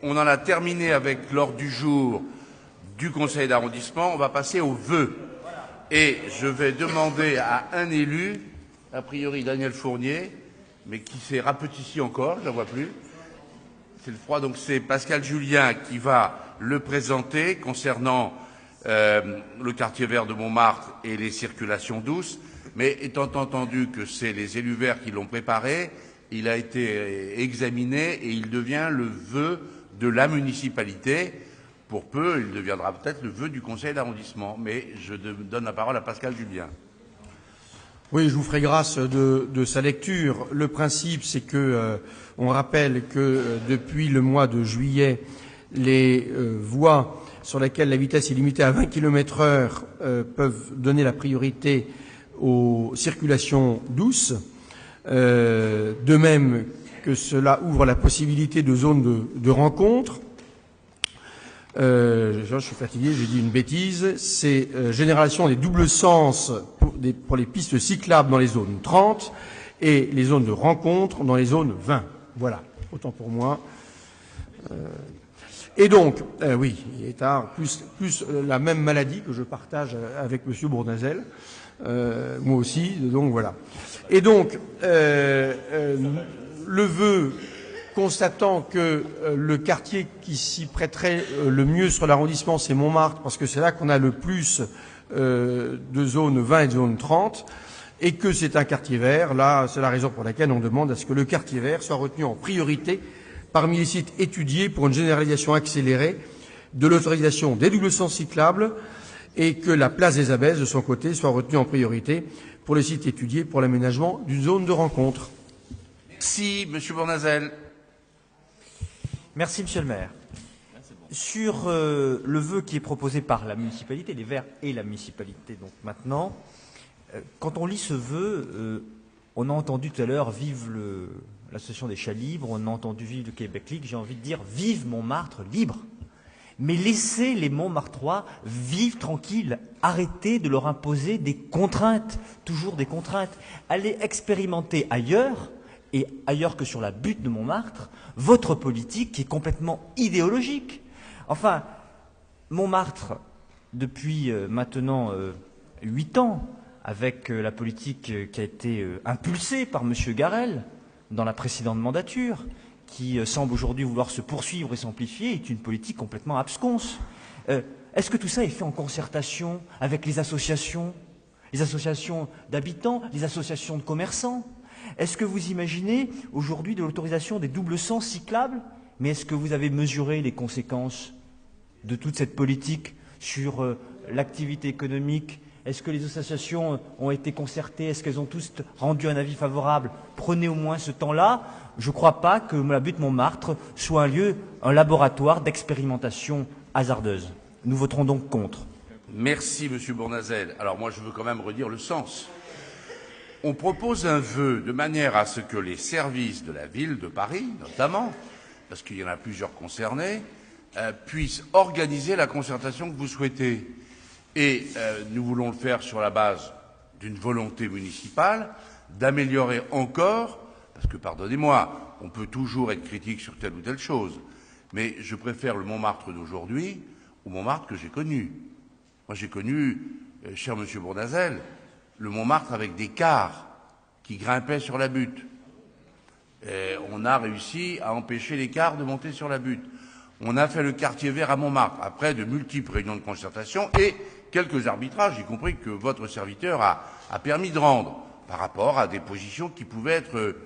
on en a terminé avec l'ordre du jour du conseil d'arrondissement. On va passer aux vœux. Et je vais demander à un élu, a priori Daniel Fournier, mais qui s'est rapetissé encore, je ne la vois plus. C'est le froid, donc c'est Pascal Julien qui va le présenter concernant le quartier vert de Montmartre et les circulations douces. Mais étant entendu que c'est les élus verts qui l'ont préparé, il a été examiné et il devient le vœu de la municipalité. Pour peu, il deviendra peut-être le vœu du conseil d'arrondissement. Mais je donne la parole à Pascal Julien. Oui, je vous ferai grâce de sa lecture. Le principe, c'est que on rappelle que depuis le mois de juillet, les voies sur lesquelles la vitesse est limitée à 20 km/h peuvent donner la priorité aux circulations douces. De même que cela ouvre la possibilité de zones de rencontre. Je suis fatigué, j'ai dit une bêtise. C'est génération des doubles sens pour les pistes cyclables dans les zones 30 et les zones de rencontre dans les zones 20. Voilà, autant pour moi. Et donc, oui, il est tard, plus la même maladie que je partage avec M. Bournazel, moi aussi, donc voilà. Et donc, le vœu, constatant que le quartier qui s'y prêterait le mieux sur l'arrondissement, c'est Montmartre, parce que c'est là qu'on a le plus de zones 20 et de zones 30, et que c'est un quartier vert, là, c'est la raison pour laquelle on demande à ce que le quartier vert soit retenu en priorité parmi les sites étudiés pour une généralisation accélérée de l'autorisation des doubles sens cyclables et que la place des Abbesses, de son côté, soit retenue en priorité pour les sites étudiés pour l'aménagement d'une zone de rencontre. Merci, Monsieur Bournazel. Merci, Monsieur le maire. Sur le vœu qui est proposé par la municipalité, les Verts et la municipalité, donc maintenant, quand on lit ce vœu, on a entendu tout à l'heure vive l'association des chats libres, on a entendu vive le Québec Libre, j'ai envie de dire vive Montmartre libre. Mais laissez les Montmartrois vivre tranquilles, arrêtez de leur imposer des contraintes, toujours des contraintes. Allez expérimenter ailleurs, et ailleurs que sur la butte de Montmartre, votre politique qui est complètement idéologique. Enfin, Montmartre, depuis maintenant 8 ans, avec la politique qui a été impulsée par M. Garel dans la précédente mandature, qui semble aujourd'hui vouloir se poursuivre et s'amplifier, est une politique complètement absconse. Est-ce que tout ça est fait en concertation avec les associations d'habitants, les associations de commerçants? Est-ce que vous imaginez aujourd'hui de l'autorisation des doubles sens cyclables? Mais est-ce que vous avez mesuré les conséquences de toute cette politique sur l'activité économique? Est-ce que les associations ont été concertées? Est-ce qu'elles ont tous rendu un avis favorable? Prenez au moins ce temps-là. Je ne crois pas que la butte Montmartre soit un laboratoire d'expérimentation hasardeuse. Nous voterons donc contre. Merci, Monsieur Bournazel. Alors moi, je veux quand même redire le sens. On propose un vœu de manière à ce que les services de la ville de Paris, notamment, parce qu'il y en a plusieurs concernés, puissent organiser la concertation que vous souhaitez. Et nous voulons le faire sur la base d'une volonté municipale d'améliorer encore, parce que, pardonnez-moi, on peut toujours être critique sur telle ou telle chose, mais je préfère le Montmartre d'aujourd'hui au Montmartre que j'ai connu. Moi, j'ai connu, cher Monsieur Bournazel, le Montmartre avec des cars qui grimpaient sur la butte. Et on a réussi à empêcher les cars de monter sur la butte. On a fait le quartier vert à Montmartre, après de multiples réunions de concertation et quelques arbitrages, y compris que votre serviteur a permis de rendre par rapport à des positions qui pouvaient être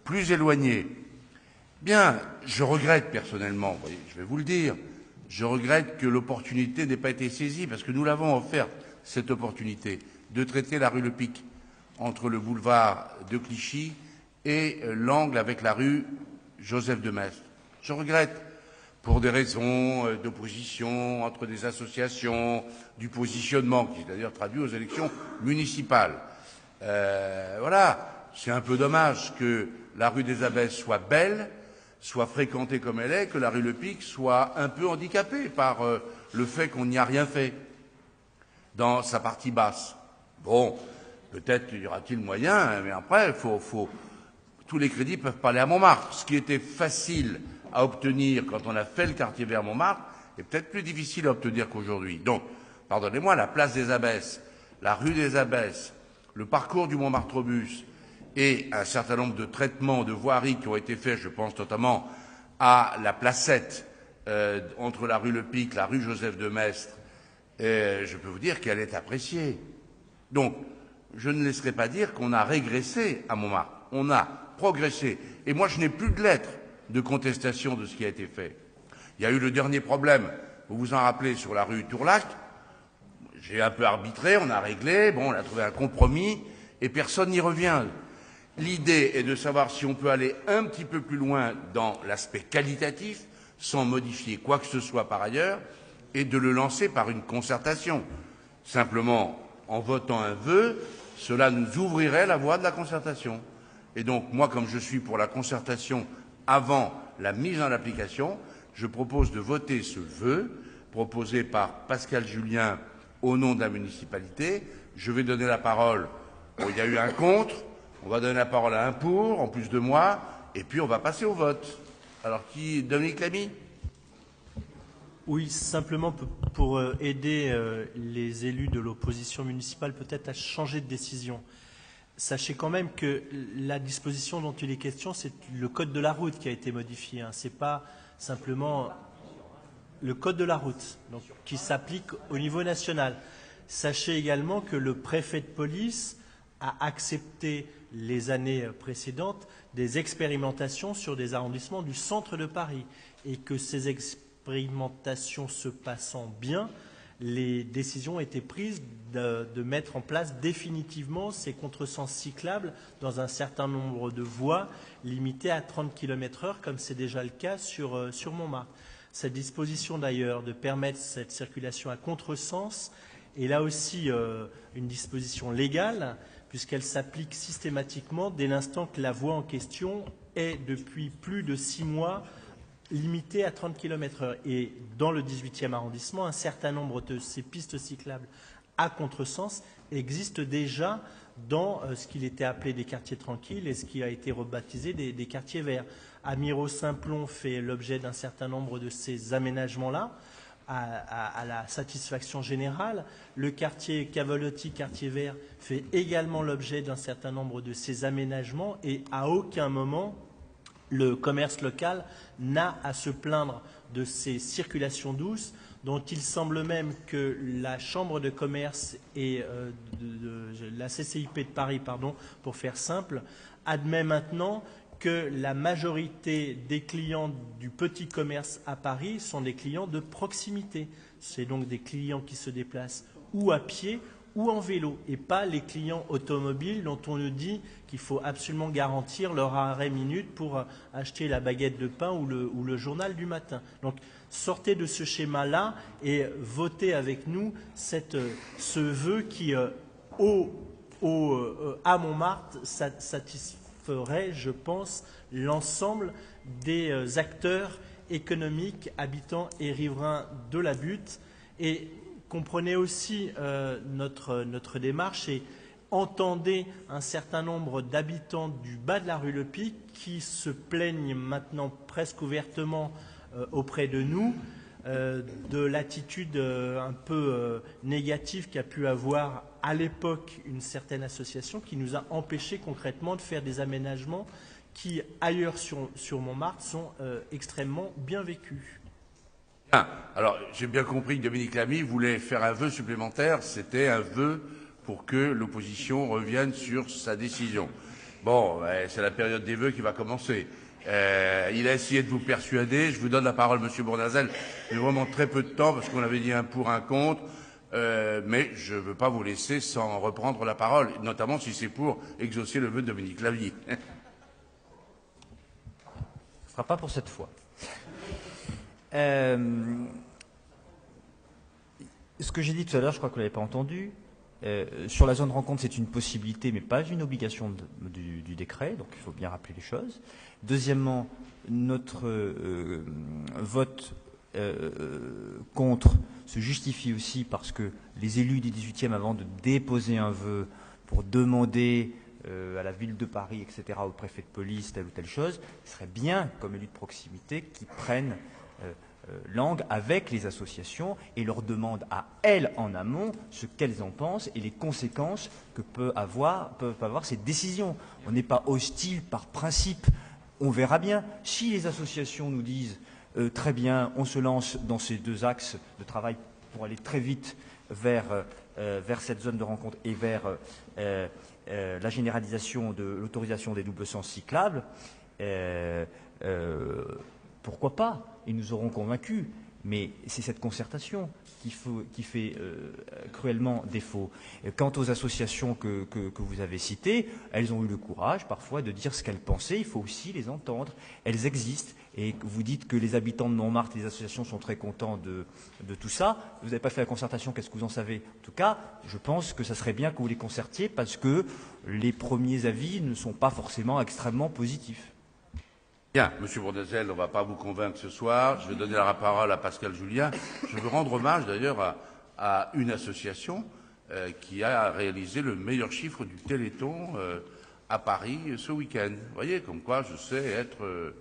plus éloignées. Bien, je regrette personnellement, vous voyez, je vais vous le dire, je regrette que l'opportunité n'ait pas été saisie, parce que nous l'avons offerte, cette opportunité, de traiter la rue Le Pic, entre le boulevard de Clichy et l'angle avec la rue Joseph de Maistre. Je regrette, pour des raisons d'opposition entre des associations, du positionnement, qui est d'ailleurs traduit aux élections municipales. Voilà, c'est un peu dommage que la rue des Abbesses soit belle, soit fréquentée comme elle est, que la rue Le Pic soit un peu handicapée par le fait qu'on n'y a rien fait dans sa partie basse. Bon, peut-être y aura-t-il moyen, mais après, tous les crédits peuvent pas aller à Montmartre. Ce qui était facile à obtenir quand on a fait le quartier vert Montmartre est peut-être plus difficile à obtenir qu'aujourd'hui. Donc, pardonnez-moi, la place des Abbesses, la rue des Abbesses, le parcours du Montmartre-Bus et un certain nombre de traitements de voirie qui ont été faits, je pense notamment à la placette entre la rue Le Pic, la rue Joseph de Maistre, je peux vous dire qu'elle est appréciée. Donc, je ne laisserai pas dire qu'on a régressé à Montmartre. On a progressé. Et moi, je n'ai plus de lettres de contestation de ce qui a été fait. Il y a eu le dernier problème, vous vous en rappelez, sur la rue Tourlac. J'ai un peu arbitré, on a réglé, bon, on a trouvé un compromis, et personne n'y revient. L'idée est de savoir si on peut aller un petit peu plus loin dans l'aspect qualitatif, sans modifier quoi que ce soit par ailleurs, et de le lancer par une concertation. Simplement, en votant un vœu, cela nous ouvrirait la voie de la concertation. Et donc, moi, comme je suis pour la concertation avant la mise en application, je propose de voter ce vœu, proposé par Pascal Julien au nom de la municipalité. Je vais donner la parole. Bon, il y a eu un contre, on va donner la parole à un pour, en plus de moi, et puis on va passer au vote. Alors, Dominique Lamy ? Oui, simplement pour aider les élus de l'opposition municipale peut-être à changer de décision. Sachez quand même que la disposition dont il est question, c'est le code de la route qui a été modifié. Ce n'est pas simplement le code de la route, donc, qui s'applique au niveau national. Sachez également que le préfet de police a accepté les années précédentes des expérimentations sur des arrondissements du centre de Paris et que ces expérimentations se passant bien, les décisions ont été prises de mettre en place définitivement ces contresens cyclables dans un certain nombre de voies limitées à 30 km/h, comme c'est déjà le cas sur Montmartre. Cette disposition d'ailleurs de permettre cette circulation à contresens est là aussi une disposition légale, puisqu'elle s'applique systématiquement dès l'instant que la voie en question est depuis plus de 6 mois limitée à 30 km/h. Et dans le 18e arrondissement, un certain nombre de ces pistes cyclables à contresens existent déjà dans ce qu'il était appelé des quartiers tranquilles et ce qui a été rebaptisé des quartiers verts. Amiro-Saint-Plon fait l'objet d'un certain nombre de ces aménagements-là, à la satisfaction générale. Le quartier Cavalotti, quartier vert, fait également l'objet d'un certain nombre de ces aménagements et à aucun moment le commerce local n'a à se plaindre de ces circulations douces dont il semble même que la Chambre de commerce et la CCIP de Paris, pour faire simple, admet maintenant que la majorité des clients du petit commerce à Paris sont des clients de proximité. C'est donc des clients qui se déplacent ou à pied ou en vélo, et pas les clients automobiles dont on nous dit qu'il faut absolument garantir leur arrêt minute pour acheter la baguette de pain ou le journal du matin. Donc sortez de ce schéma-là et votez avec nous ce vœu qui, à Montmartre, satisferait, je pense, l'ensemble des acteurs économiques, habitants et riverains de la Butte. Et comprenez aussi notre démarche et entendez un certain nombre d'habitants du bas de la rue Le Pic qui se plaignent maintenant presque ouvertement auprès de nous de l'attitude un peu négative qu'a pu avoir à l'époque une certaine association qui nous a empêchés concrètement de faire des aménagements qui, ailleurs sur Montmartre, sont extrêmement bien vécus. Alors, j'ai bien compris que Dominique Lamy voulait faire un vœu supplémentaire. C'était un vœu pour que l'opposition revienne sur sa décision. Bon, c'est la période des vœux qui va commencer. Il a essayé de vous persuader. Je vous donne la parole, Monsieur Bournazel. Il y a vraiment très peu de temps parce qu'on avait dit un pour, un contre. Mais je ne veux pas vous laisser sans reprendre la parole, notamment si c'est pour exaucer le vœu de Dominique Lamy. Ce ne sera pas pour cette fois. Ce que j'ai dit tout à l'heure, je crois que vous ne l'avez pas entendu. Sur la zone rencontre, c'est une possibilité, mais pas une obligation du décret, donc il faut bien rappeler les choses. Deuxièmement, notre vote contre se justifie aussi parce que les élus du 18e, avant de déposer un vœu pour demander à la ville de Paris, etc., au préfet de police, telle ou telle chose, ce serait bien, comme élu de proximité, qu'ils prennent langue avec les associations et leur demandent à elles en amont ce qu'elles en pensent et les conséquences que peuvent avoir ces décisions. On n'est pas hostile par principe. On verra bien. Si les associations nous disent très bien, on se lance dans ces deux axes de travail pour aller très vite vers cette zone de rencontre et vers la généralisation de l'autorisation des doubles sens cyclables, pourquoi pas? Ils nous auront convaincus. Mais c'est cette concertation qui fait cruellement défaut. Quant aux associations que vous avez citées, elles ont eu le courage parfois de dire ce qu'elles pensaient. Il faut aussi les entendre. Elles existent. Et vous dites que les habitants de Montmartre, les associations sont très contents de tout ça. Vous n'avez pas fait la concertation, qu'est-ce que vous en savez? En tout cas, je pense que ça serait bien que vous les concertiez parce que les premiers avis ne sont pas forcément extrêmement positifs. Bien, Monsieur Bournazel, on ne va pas vous convaincre ce soir. Je vais donner la parole à Pascal Julien. Je veux rendre hommage d'ailleurs à une association qui a réalisé le meilleur chiffre du Téléthon à Paris ce week-end. Vous voyez, comme quoi je sais être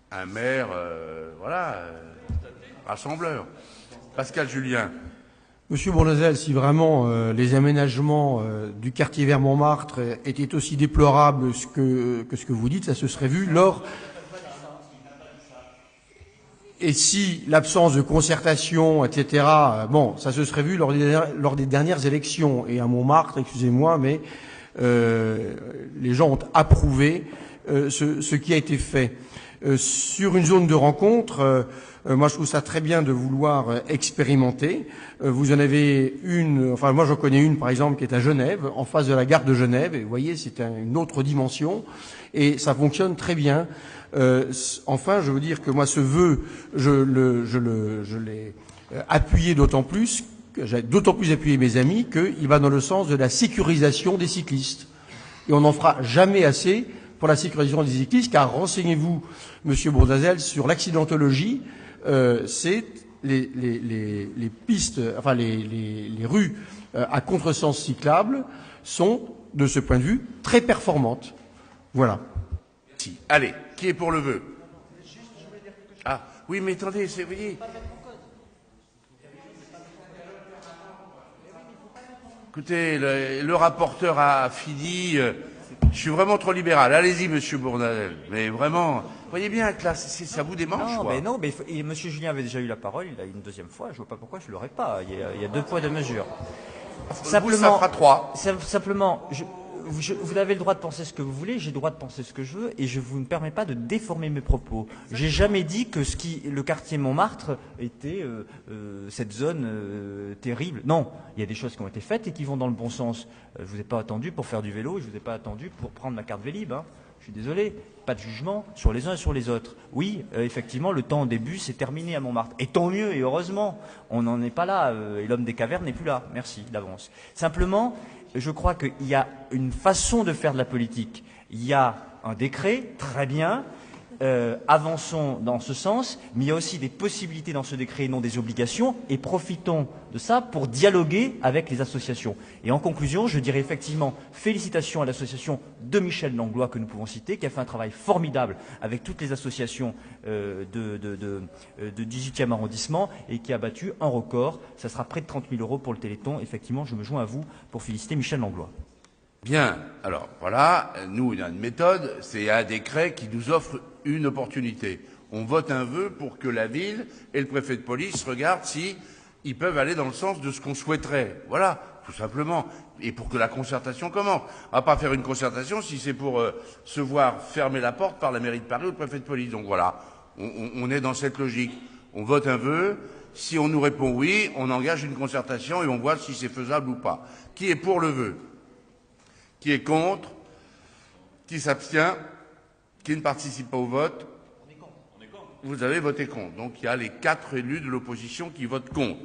un maire, rassembleur. Pascal Julien. Monsieur Bournazel, si vraiment les aménagements du quartier vers Montmartre étaient aussi déplorables que ce que vous dites, ça se serait vu lors... Et si l'absence de concertation, etc., bon, ça se serait vu lors des dernières élections. Et à Montmartre, excusez-moi, mais les gens ont approuvé ce qui a été fait. Sur une zone de rencontre, moi je trouve ça très bien de vouloir expérimenter. Vous en avez une, enfin moi j'en connais une par exemple qui est à Genève, en face de la gare de Genève, et vous voyez c'est une autre dimension, et ça fonctionne très bien. Enfin, je veux dire que moi ce vœu, je l'ai appuyé d'autant plus, que j'ai d'autant plus appuyé mes amis, qu'il va dans le sens de la sécurisation des cyclistes. Et on n'en fera jamais assez pour la sécurisation des cyclistes, car renseignez-vous, Monsieur Bournazel, sur l'accidentologie, c'est les pistes, enfin les rues à contresens cyclable sont, de ce point de vue, très performantes. Voilà. Si. Allez, qui est pour le vœu? Ah, oui, mais attendez, vous voyez. Écoutez, le rapporteur a fini. Je suis vraiment trop libéral. Allez-y, Monsieur Bournazel. Mais vraiment, vous voyez bien que là, ça vous démange, quoi. Mais non, mais Monsieur Julien avait déjà eu la parole, il a eu une deuxième fois. Je vois pas pourquoi je ne l'aurais pas. Il y a deux poids, deux mesures. Simplement, ça fera trois. Simplement, vous avez le droit de penser ce que vous voulez, j'ai le droit de penser ce que je veux, et je vous ne permets pas de déformer mes propos. J'ai jamais dit que le quartier Montmartre était cette zone terrible. Non, il y a des choses qui ont été faites et qui vont dans le bon sens. Je vous ai pas attendu pour faire du vélo, et je vous ai pas attendu pour prendre ma carte Vélib. Hein. Je suis désolé, pas de jugement sur les uns et sur les autres. Oui, effectivement, le temps au début s'est terminé à Montmartre. Et tant mieux, et heureusement, on n'en est pas là, et l'homme des cavernes n'est plus là. Merci d'avance. Simplement, je crois qu'il y a une façon de faire de la politique. Il y a un décret, très bien, avançons dans ce sens, mais il y a aussi des possibilités dans ce décret et non des obligations, et profitons de ça pour dialoguer avec les associations. Et en conclusion, je dirais effectivement félicitations à l'association de Michel Langlois que nous pouvons citer, qui a fait un travail formidable avec toutes les associations de 18e arrondissement et qui a battu un record. Ça sera près de 30 000 € pour le Téléthon. Effectivement, je me joins à vous pour féliciter Michel Langlois. Bien, alors voilà, nous il y a une méthode, c'est un décret qui nous offre une opportunité. On vote un vœu pour que la ville et le préfet de police regardent si ils peuvent aller dans le sens de ce qu'on souhaiterait. Voilà, tout simplement. Et pour que la concertation commence. On va pas faire une concertation si c'est pour se voir fermer la porte par la mairie de Paris ou le préfet de police. Donc voilà, on est dans cette logique. On vote un vœu, si on nous répond oui, on engage une concertation et on voit si c'est faisable ou pas. Qui est pour le vœu? Qui est contre? Qui s'abstient? Qui ne participe pas au vote? On est contre. Vous avez voté contre. Donc il y a les 4 élus de l'opposition qui votent contre.